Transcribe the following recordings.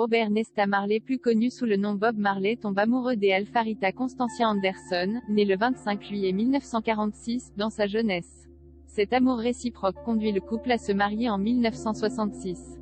Robert Nesta Marley, plus connu sous le nom Bob Marley, tombe amoureux d'Alpha Rita Constantia Anderson, née le 25 juillet 1946, dans sa jeunesse. Cet amour réciproque conduit le couple à se marier en 1966.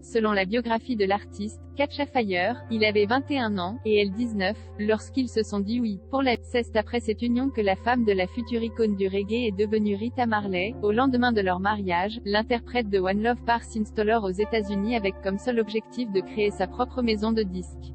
Selon la biographie de l'artiste, Catcha Fire, il avait 21 ans, et elle 19, lorsqu'ils se sont dit oui, pour la. C'est après cette union que la femme de la future icône du reggae est devenue Rita Marley. Au lendemain de leur mariage, l'interprète de One Love part s'installer aux États-Unis avec comme seul objectif de créer sa propre maison de disques.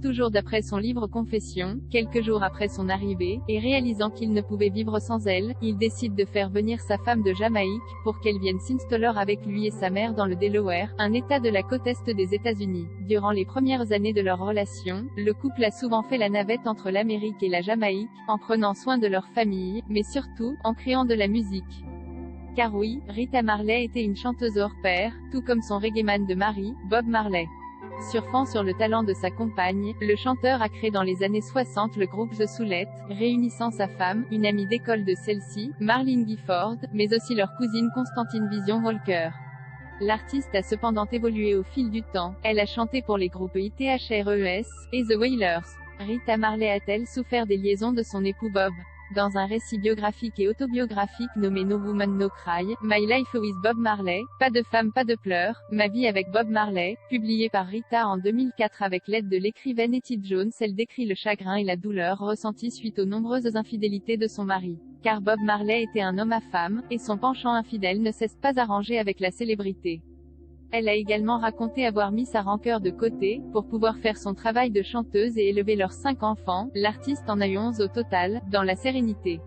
Toujours d'après son livre Confession, quelques jours après son arrivée, et réalisant qu'il ne pouvait vivre sans elle, il décide de faire venir sa femme de Jamaïque, pour qu'elle vienne s'installer avec lui et sa mère dans le Delaware, un état de la côte est des États-Unis. Durant les premières années de leur relation, le couple a souvent fait la navette entre l'Amérique et la Jamaïque, en prenant soin de leur famille, mais surtout, en créant de la musique. Car oui, Rita Marley était une chanteuse hors pair, tout comme son reggaeman de mari, Bob Marley. Surfant sur le talent de sa compagne, le chanteur a créé dans les années 60 le groupe The Soulette, réunissant sa femme, une amie d'école de celle-ci, Marlene Gifford, mais aussi leur cousine Constantine Vision Walker. L'artiste a cependant évolué au fil du temps, elle a chanté pour les groupes ITHRES, et The Wailers. Rita Marley a-t-elle souffert des liaisons de son époux Bob? Dans un récit biographique et autobiographique nommé No Woman No Cry, My Life with Bob Marley, pas de femme pas de pleurs, ma vie avec Bob Marley, publié par Rita en 2004 avec l'aide de l'écrivaine Etty Jones, elle décrit le chagrin et la douleur ressentis suite aux nombreuses infidélités de son mari. Car Bob Marley était un homme à femme, et son penchant infidèle ne cesse pas arrangé avec la célébrité. Elle a également raconté avoir mis sa rancœur de côté, pour pouvoir faire son travail de chanteuse et élever leurs 5 enfants. L'artiste en a eu 11 au total, dans la sérénité.